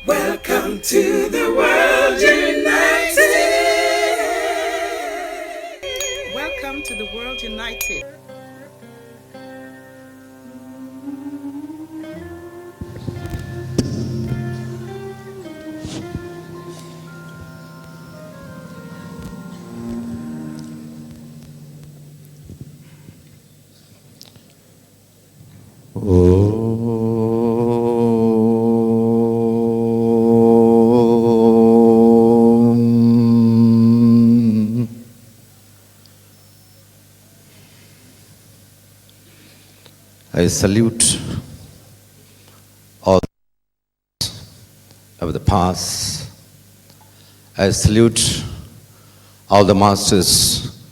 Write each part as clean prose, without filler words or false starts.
Welcome to the World United. Welcome to the World United. I salute all of the past. I salute all the masters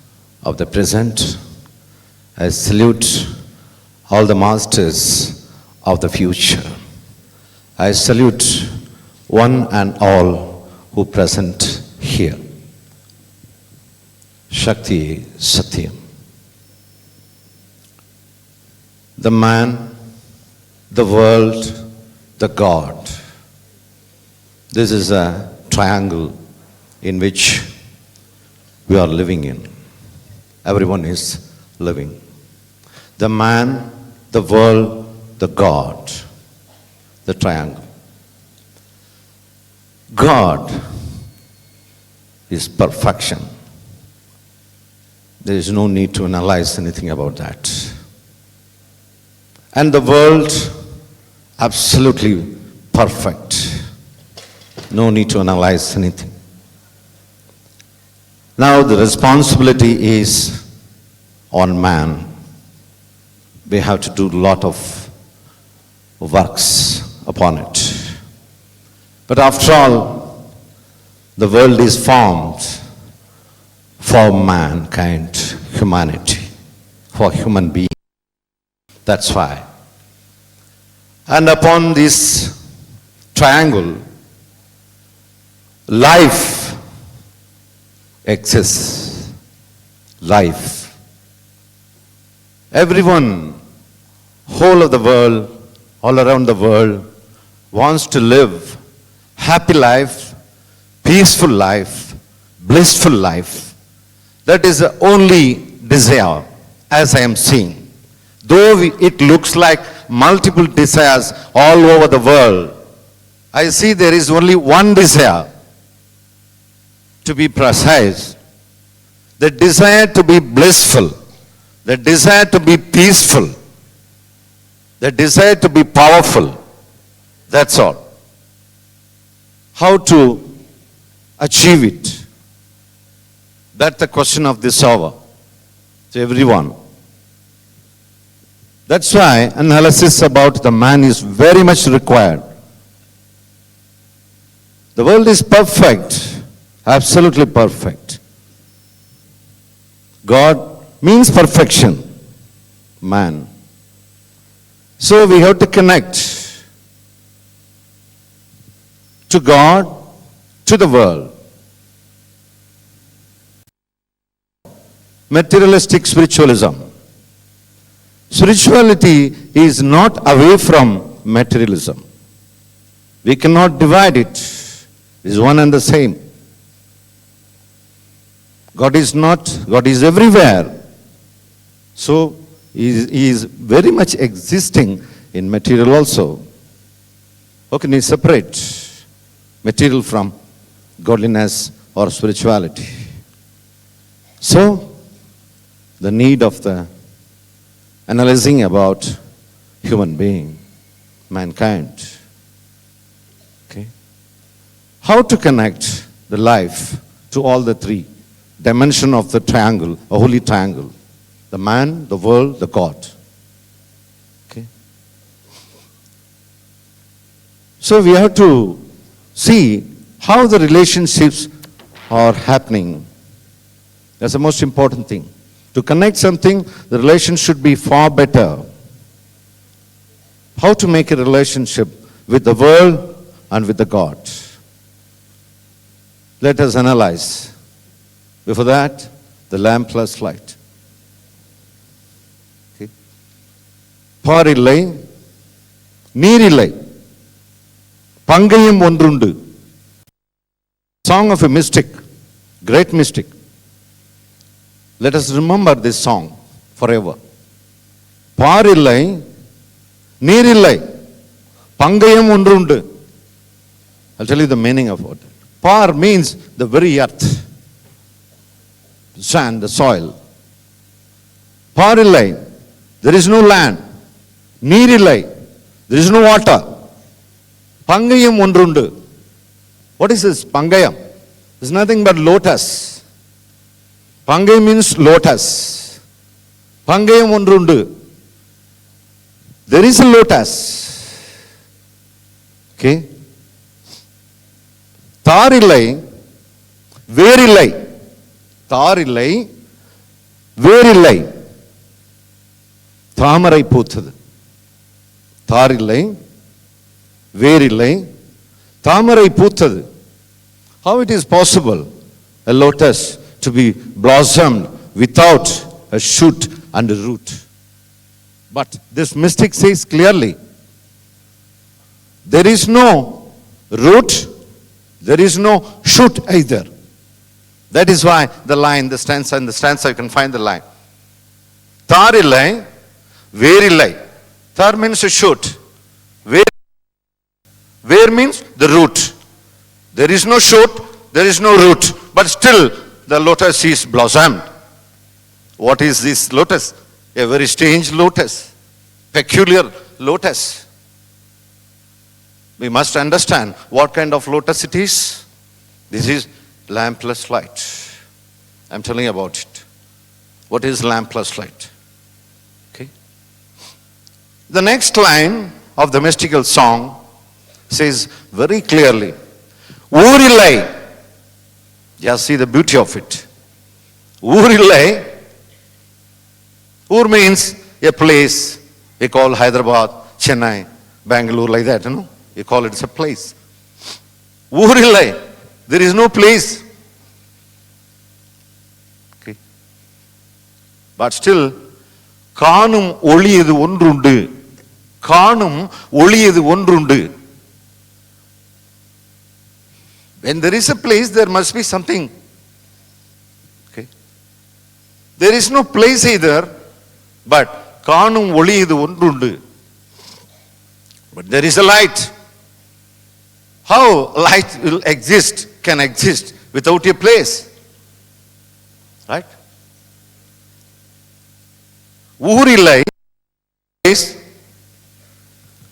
of the present. I salute all the masters of the future. I salute one and all who present here. Shakti Satyam. The man, the world, the God. This is a triangle in which we are living in. Everyone is living. The man, the world, the God. The triangle. God is perfection. There is no need to analyze anything about that. And the world, absolutely perfect. No need to analyze anything. Now the responsibility is on man. We have to do a lot of works upon it. But after all, the world is formed for mankind, humanity, for human beings. That's why. And upon this triangle, life exists. Life. Everyone, whole of the world, all around the world, wants to live happy life, peaceful life, blissful life. That is the only desire, as I am seeing. Though it looks like multiple desires all over the world, I see there is only one desire, to be precise, the desire to be blissful, the desire to be peaceful, the desire to be powerful. That's all. How to achieve it? That's the question of this hour to everyone. That's why analysis about the man is very much required. The world is perfect, absolutely perfect. God means perfection, man. So we have to connect to God, to the world. Materialistic spiritualism. Spirituality is not away from materialism. We cannot divide it. It is one and the same. God is everywhere. So he is very much existing in material also. How can we separate material from godliness or spirituality? So, the need of the analyzing about human being, mankind. Okay? How to connect the life to all the three dimensions of the triangle, a holy triangle. The man, the world, the God. Okay? So we have to see how the relationships are happening. That's the most important thing. To connect something, the relation should be far better. How to make a relationship with the world and with the God. Let us analyze. Before that, the lamp plus light. பாரில்லை, நீரில்லை. பங்கயம் ஒன்றுண்டு. Song of a mystic, great mystic. Let us remember this song forever. பாரில்லை, நீரில்லை, பங்கயம் ஒன்றுண்டு. I'll tell you the meaning of it. Par means the very earth, sand, the soil. பாரில்லை, there is no land. நீரில்லை, there is no water. பங்கயம் ஒன்றுண்டு. What is this pangayam? It's nothing but lotus. Pangayam means lotus. Pangayam ஒன்றுண்டு. There is a lotus. Okay? தாரில்லை, வேரில்லை. தாரில்லை, வேரில்லை. தாமரை பூத்தது. தாரில்லை, வேரில்லை, தாமரை பூத்தது. How it is possible a lotus to be blossomed without a shoot and a root? But this mystic says clearly, there is no root, there is no shoot either. That is why the line, the stanza, and the stanza you can find the line. Tharillai, verillai. Thar means a shoot. Ver means the root. There is no shoot, there is no root, but still the lotus is blossomed. What is this lotus? A very strange lotus, peculiar lotus. We must understand what kind of lotus it is. This is lampless light. I'm telling you about it. What is lampless light? Okay. The next line of the mystical song says very clearly, Oorilai. Just see the beauty of it. Oorilai. Oor means a place. We call Hyderabad, Chennai, Bangalore, like that, you know. You call it as a place. Oorilai. There is no place. Okay. But still, Kaanum oliyadu ondrundu. Kaanum oliyadu ondrundu. When there is a place, there must be something. Okay. There is no place either, but kaanum oliyadu ondrundu. But there is a light. How light will exist, can exist without a place? Right? Oorilai is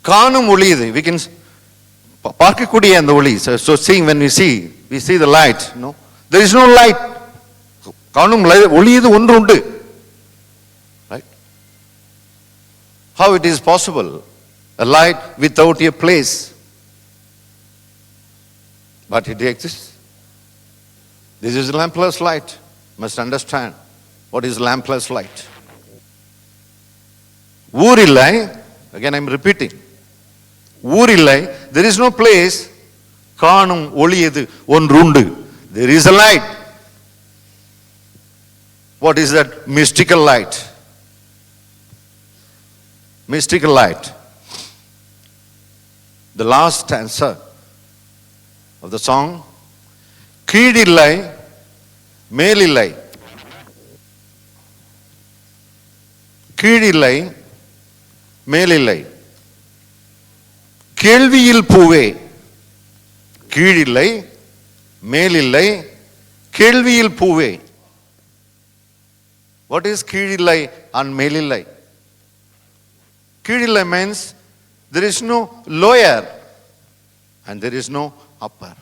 kaanum oliyadu. We can பார்க்கக்கூடிய அந்த ஒளி. So seeing, when we see the light, no, there is no light. காணும் ஒளியது ஒன்று உண்டு. Right? How it is possible? A light without a place. But it exists. This is lampless light. Must understand what is lampless light. ஊரில்லை, again I am repeating. ஊரில்லை, there is no place. காணும் ஒளியது ஒன்றுண்டு. There is a light. What is that mystical light? Mystical light. The last stanza of the song, கீழில்லை, மேலில்லை. கீழில்லை, மேலில்லை. கேள்வியில் பூவே. கீழில்லை, மேலில்லை, கேள்வியில் பூவே. What is கீழில்லை and மேலில்லை? கீழில்லை means there is no lower and there is no upper.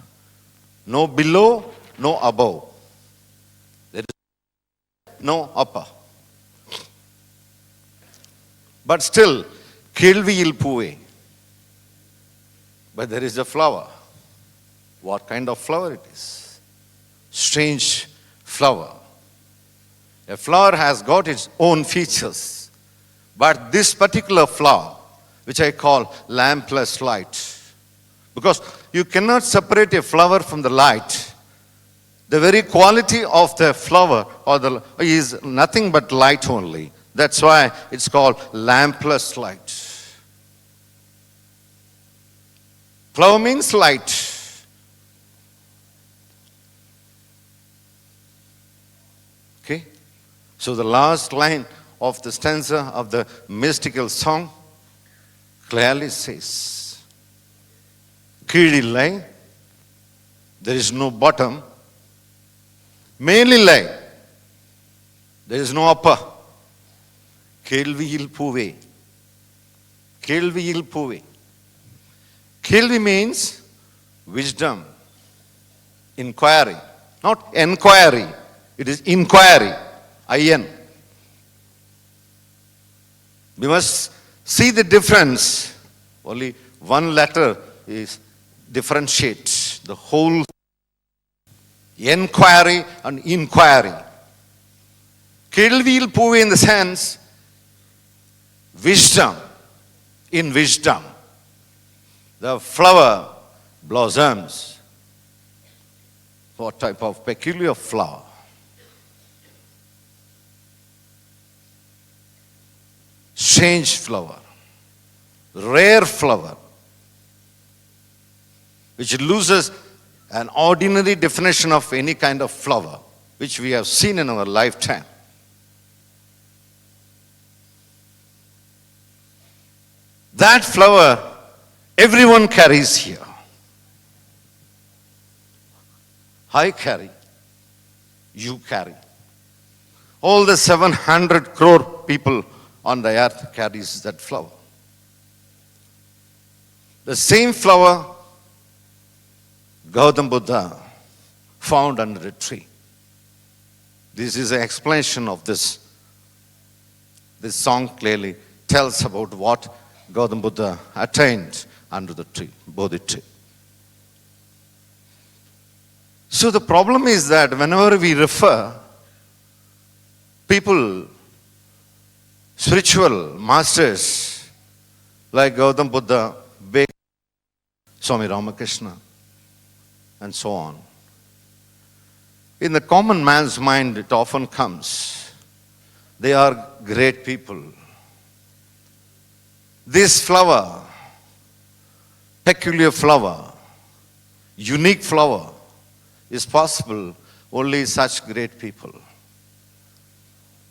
No below, no above. There is no upper. But still, கேள்வியில் பூவே. But there is a flower. What kind of flower it is? Strange flower. A flower has got its own features. But this particular flower, which I call lampless light, because you cannot separate a flower from the light. The very quality of the flower is nothing but light only. That's why it's called lampless light. Flower means light. Okay? So the last line of the stanza of the mystical song clearly says, Kidilai, there is no bottom. Melilai, there is no upper. Kelviyil Puve. Kelviyil Puve. Kelvi means wisdom, inquiry. Not enquiry, it is inquiry. I-N. We must see the difference. Only one letter is differentiates the whole enquiry and inquiry. Kelviyil Puve in the sense wisdom. In wisdom, the flower blossoms. What type of peculiar flower? Strange flower, rare flower, which loses an ordinary definition of any kind of flower, which we have seen in our lifetime. That flower, everyone carries here. I carry, you carry. All the 700 crore people on the earth carries that flower. The same flower Gautam Buddha found under a tree. This is an explanation of this. This song clearly tells about what Gautam Buddha attained under the tree, Bodhi tree. So the problem is that whenever we refer people, spiritual masters like Gautam Buddha, Swami Ramakrishna, and so on, in the common man's mind it often comes, they are great people. This flower, peculiar flower, unique flower, is possible only such great people.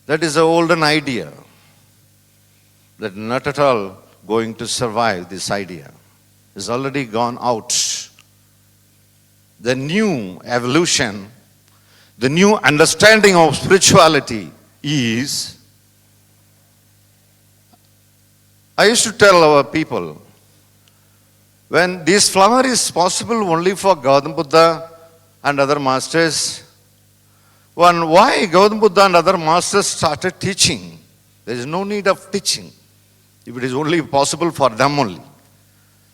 That is an olden idea that not at all going to survive. This idea is already gone out. The new evolution, the new understanding of spirituality is, I used to tell our people, when this flower is possible only for Gautam Buddha and other masters, why Gautam Buddha and other masters started teaching? There is no need of teaching if it is only possible for them only.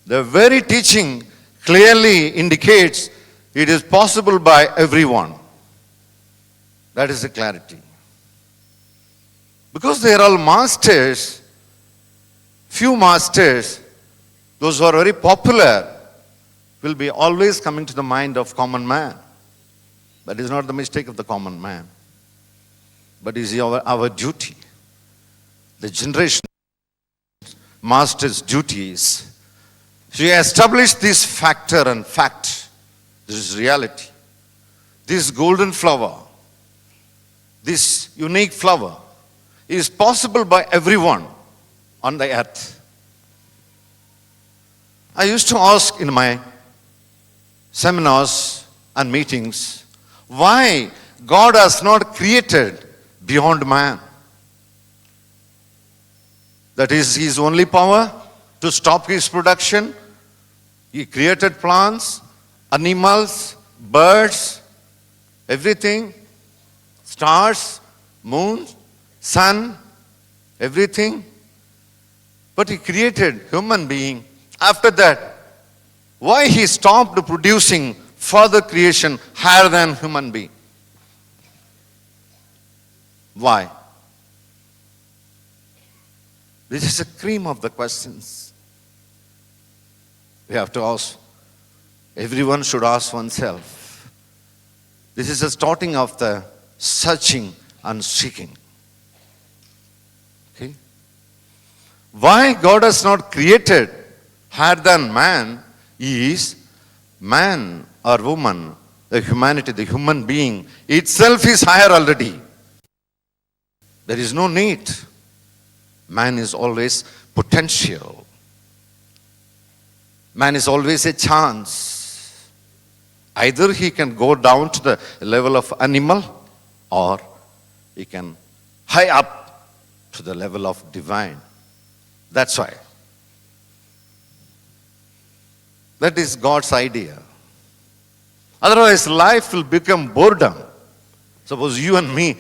The very teaching clearly indicates it is possible by everyone. That is the clarity. Because they are all masters, few masters, those who are very popular, will be always coming to the mind of common man. That is not the mistake of the common man, but is our duty. The generation master's duty is to establish this factor and fact. This is reality. This golden flower, this unique flower, is possible by everyone on the earth. I used to ask in my seminars and meetings, why God has not created beyond man? That is his only power to stop his production. He created plants, animals, birds, everything, stars, moon, sun, everything. But he created human being. After that, why he stopped producing further creation higher than human being? Why? This is the cream of the questions we have to ask. Everyone should ask oneself. This is the starting of the searching and seeking. Why God has not created higher than man is man or woman, the humanity, the human being itself is higher already. There is no need. Man is always potential. Man is always a chance. Either he can go down to the level of animal, or he can high up to the level of divine. That's why. That is God's idea. Otherwise, life will become boredom. Suppose you and me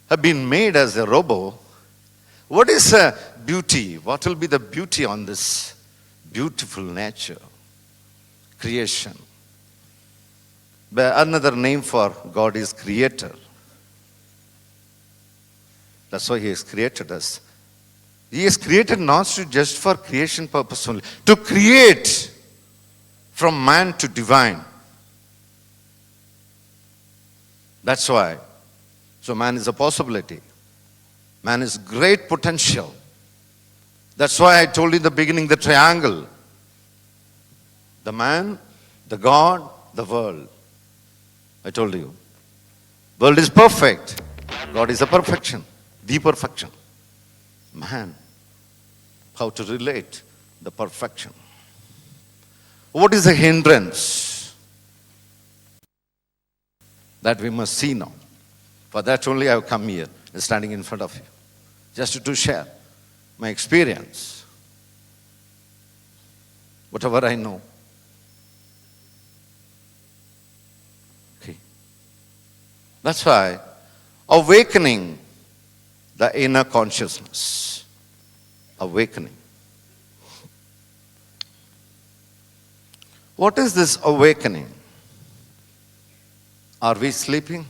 have been made as a robot. What is beauty? What will be the beauty on this beautiful nature, creation? But another name for God is Creator. That's why He has created us. He has created not just for creation purpose only, to create from man to divine. That's why. So man is a possibility. Man is great potential. That's why I told you in the beginning, the triangle. The man, the God, the world. I told you. World is perfect. God is a perfection. The perfection. Man, how to relate the perfection. What is the hindrance? That we must see now. For that only I have come here, standing in front of you. Just to share my experience. Whatever I know. Okay. That's why awakening the inner consciousness. Awakening. What is this awakening? Are we sleeping?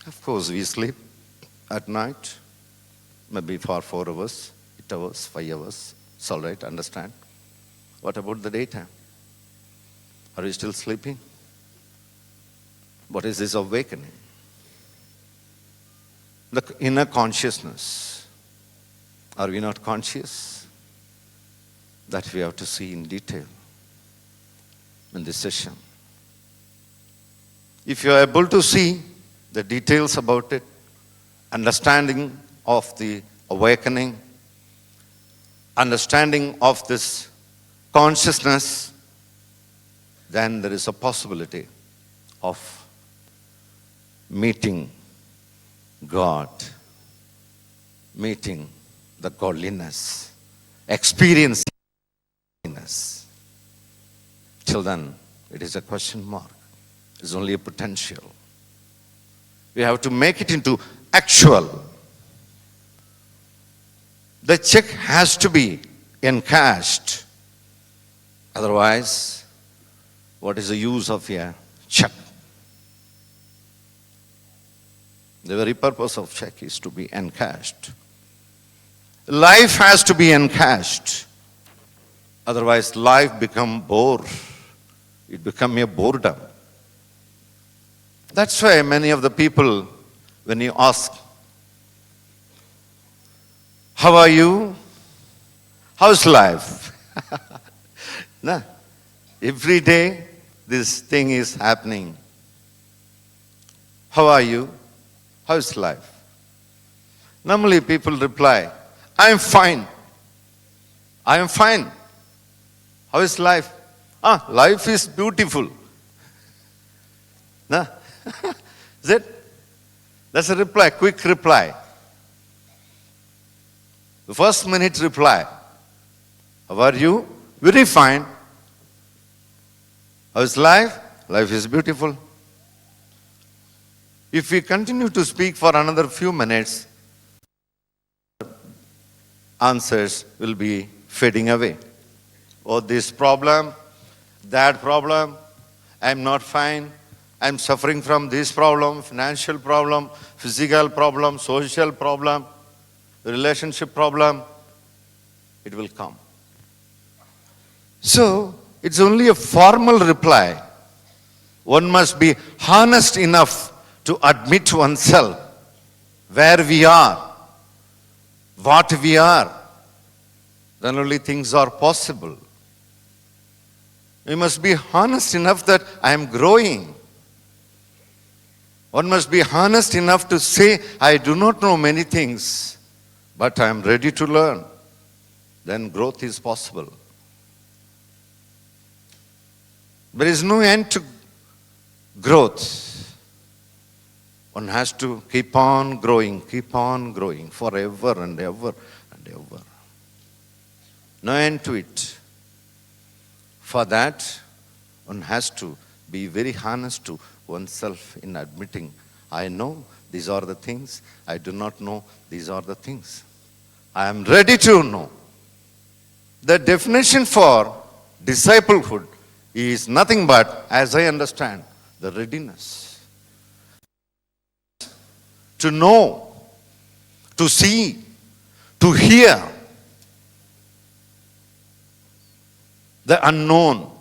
Of course we sleep at night, maybe for 4 hours, 8 hours, 5 hours. It's all right, understand. What about the daytime? Are you still sleeping? What is this awakening? The inner consciousness. Are we not conscious? That we have to see in detail in this session. If you are able to see the details about it, understanding of the awakening, understanding of this consciousness, then there is a possibility of meeting God, meeting the godliness, experiencing godliness. Till then, it is a question mark. It's only a potential. We have to make it into actual. The check has to be encashed. Otherwise, what is the use of a check? The very purpose of check is to be encashed. Life has to be encashed. Otherwise, life become bore. It become a boredom. That's why many of the people, when you ask, how are you? How's life? No. Every day, this thing is happening. How are you? How's life? Normally people reply, I am fine. I am fine. How is life? Life is beautiful. No? Is it? That's a reply, quick reply. The first minute reply. How are you? Very fine. How is life? Life is beautiful. If we continue to speak for another few minutes, answers will be fading away. Oh, this problem, that problem, I'm not fine. I'm suffering from this problem, financial problem, physical problem, social problem, relationship problem. It will come. So, it's only a formal reply. One must be honest enough to admit to oneself where we are, what we are. then only things are possible. We must be honest enough that I am growing. One must be honest enough to say, I do not know many things, but I am ready to learn. Then growth is possible. There is no end to growth. One has to keep on growing forever and ever and ever. No end to it. For that, one has to be very honest to oneself in admitting, I know these are the things, I do not know these are the things. I am ready to know. The definition for disciplehood is nothing but, as I understand, the readiness. To know, to see, to hear the unknown,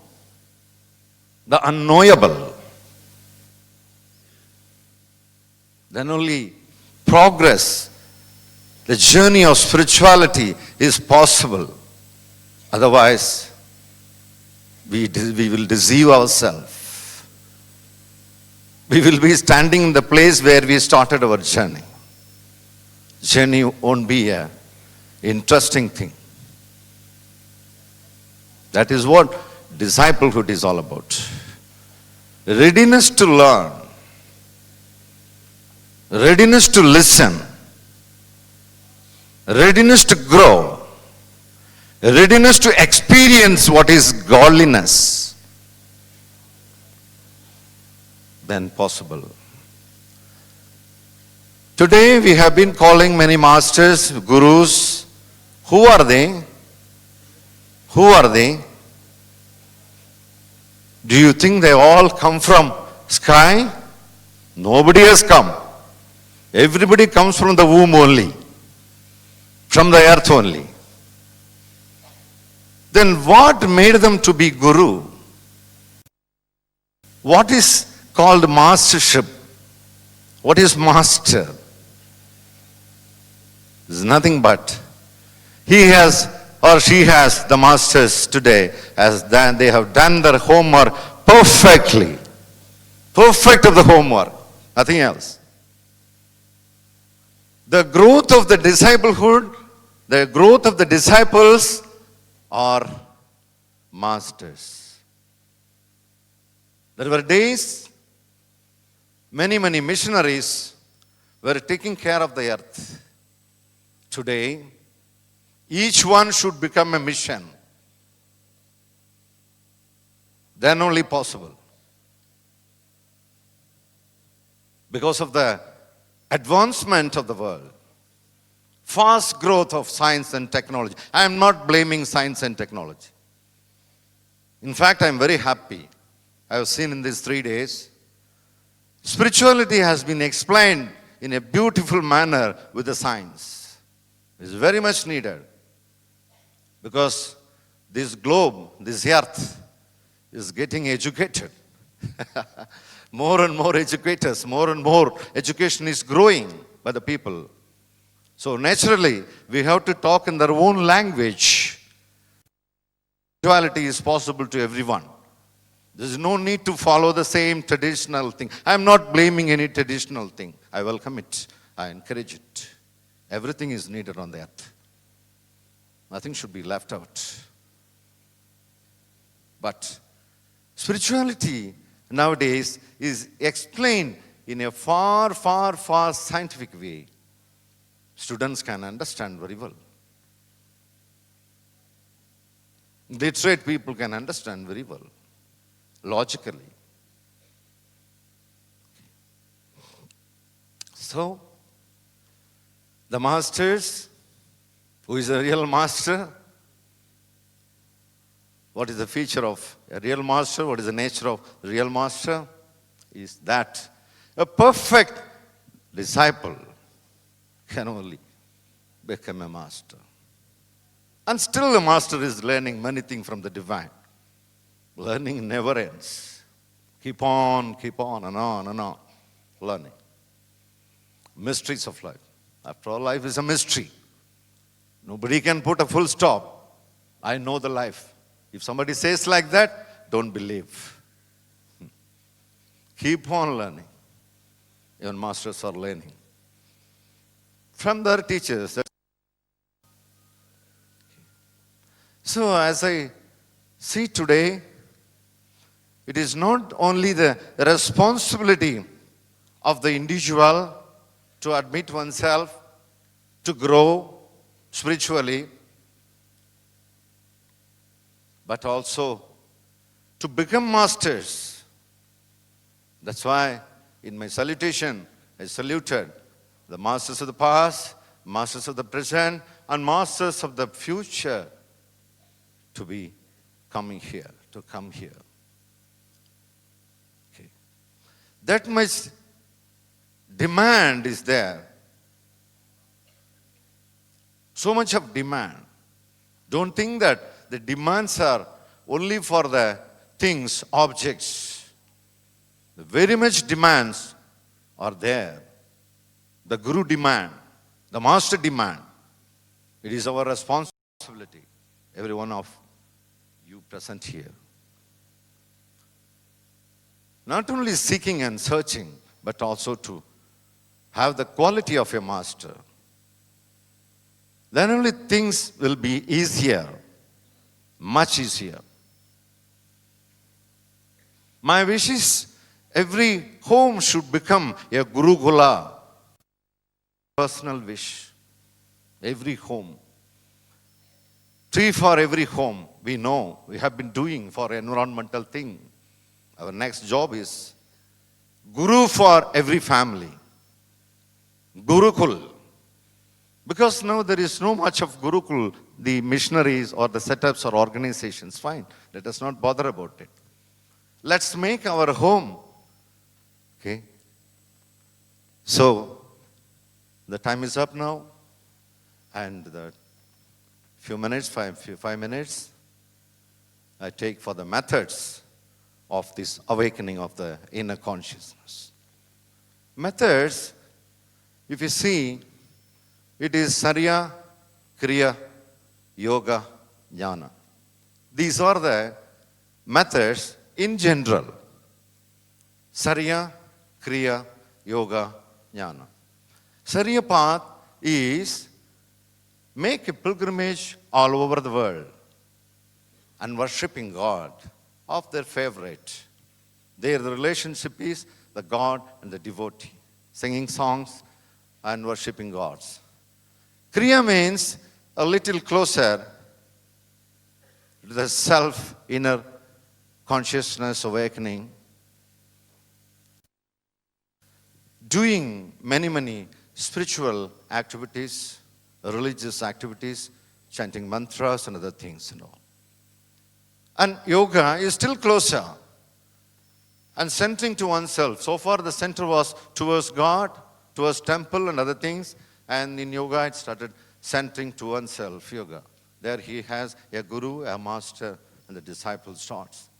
the unknowable. Then only progress, the journey of spirituality is possible. Otherwise, we will deceive ourselves. We will be standing in the place where we started our journey. Journey won't be an interesting thing. That is what disciplehood is all about. Readiness to learn. Readiness to listen. Readiness to grow. Readiness to experience what is godliness. Then possible. Today we have been calling many masters, gurus. Who are they? Who are they? Do you think they all come from sky? Nobody has come. Everybody comes from the womb only, from the earth only. Then what made them to be guru? What is called mastership? What is master? It's nothing but he has or she has, the masters today, as they have done their homework perfectly. Perfect of the homework, nothing else. The growth of the disciplehood, the growth of the disciples are masters. There were days, many missionaries were taking care of the earth. Today, each one should become a mission. Then only possible. Because of the advancement of the world, fast growth of science and technology. I am not blaming science and technology. In fact, I am very happy. I have seen in these 3 days, spirituality has been explained in a beautiful manner with the science. It is very much needed. Because this globe, this earth, is getting educated. More and more educators, more and more education is growing by the people. So naturally, we have to talk in their own language. Spirituality is possible to everyone. There is no need to follow the same traditional thing. I am not blaming any traditional thing. I welcome it. I encourage it. Everything is needed on the earth. Nothing should be left out. But spirituality nowadays is explained in a far scientific way. Students can understand very well. Literate people can understand very well, logically. So, the masters, who is a real master? What is the feature of a real master? What is the nature of a real master? Is that a perfect disciple can only become a master. And still the master is learning many things from the divine. Learning never ends. Keep on and on learning. Mysteries of life. After all, life is a mystery. Nobody can put a full stop. I know the life. If somebody says like that, don't believe. Keep on learning. Even masters are learning from their teachers. So as I see today, it is not only the responsibility of the individual to admit oneself, to grow spiritually, but also to become masters. That's why in my salutation, I saluted the masters of the past, masters of the present, and masters of the future to be coming here, to come here. Okay. That much demand is there. So much of demand. Don't think that the demands are only for the things, objects. The very much demands are there. The Guru demand, the Master demand. It is our responsibility, every one of you present here. Not only seeking and searching, but also to have the quality of a master. Then only things will be easier, much easier. My wish is every home should become a Gurukula. Personal wish. Every home. Tree for every home. We know, we have been doing for environmental thing. Our next job is Guru for every family. Gurukul. Because now there is no much of Gurukul, the missionaries or the setups or organizations. Fine, let us not bother about it. Let's make our home. Okay. So, the time is up now. And the few minutes, five minutes, I take for the methods of this awakening of the inner consciousness. Methods, if you see, it is Sarya, Kriya, Yoga, Jnana. These are the methods in general. Sarya, Kriya, Yoga, Jnana. Sarya path is make a pilgrimage all over the world and worshipping God of their favorite. Their relationship is the God and the devotee, singing songs and worshipping gods. Kriya means a little closer to the self, inner consciousness awakening. Doing many spiritual activities, religious activities, chanting mantras and other things and all. And yoga is still closer and centering to oneself. So far the center was towards God, towards temple and other things. And in yoga it started centering to oneself, yoga. There he has a guru, a master, and the disciple starts.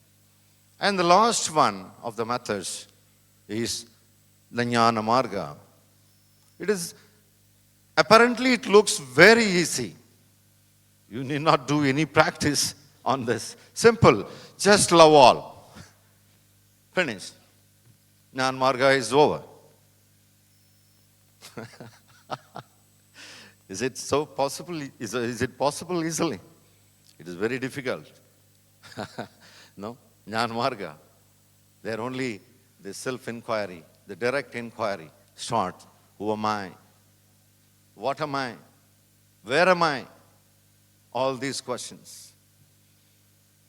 And the last one of the methods is the Jnana Marga. It is, apparently it looks very easy. You need not do any practice on this. Simple, just love all. Finished. Jnana Marga is over. Is it so possible? Is it possible easily? It is very difficult. No? Jnana Marga. They are only the self-inquiry, the direct inquiry. Start. Who am I? What am I? Where am I? All these questions.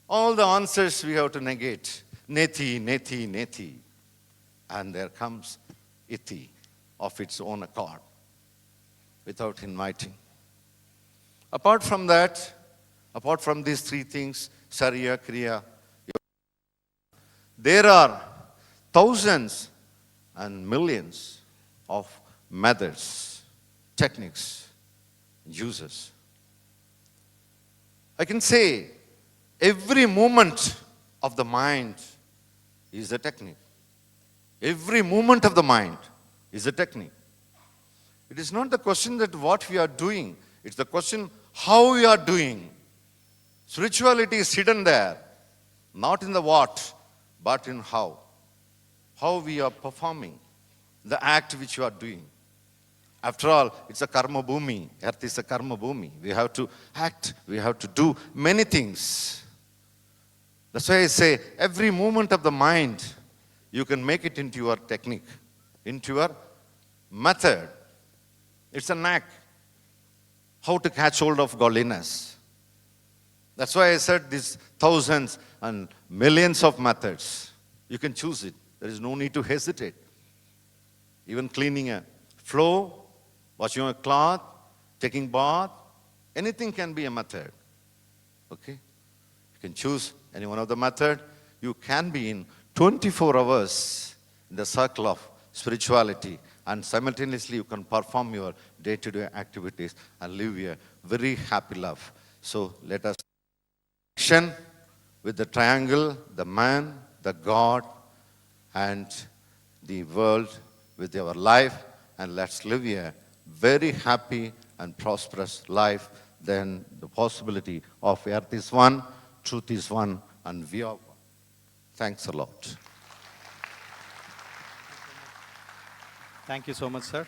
All the answers we have to negate. Neti, neti, neti. And there comes iti of its own accord, without inviting. Apart from that, apart from these three things, Sarya, Kriya, Yoga, there are thousands and millions of methods, techniques, uses. I can say every movement of the mind is a technique. Every movement of the mind is a technique. It is not the question that what we are doing, it's the question how we are doing. Spirituality is hidden there, not in the what, but in how. How we are performing the act which you are doing. After all, it's a karma bhumi. Earth is a karma bhumi. We have to act, we have to do many things. That's why I say every movement of the mind, you can make it into your technique, into your method. It's a knack. How to catch hold of godliness. That's why I said these thousands and millions of methods. You can choose it. There is no need to hesitate. Even cleaning a floor, washing a cloth, taking bath, anything can be a method. Okay? You can choose any one of the method. You can be in 24 hours in the circle of spirituality, and simultaneously you can perform your day-to-day activities and live a very happy life. So let us action with the triangle, the man, the God, and the world with our life, and let's live a very happy and prosperous life. Then the possibility of earth is one, truth is one, and we are one. Thanks a lot. Thank you so much, sir.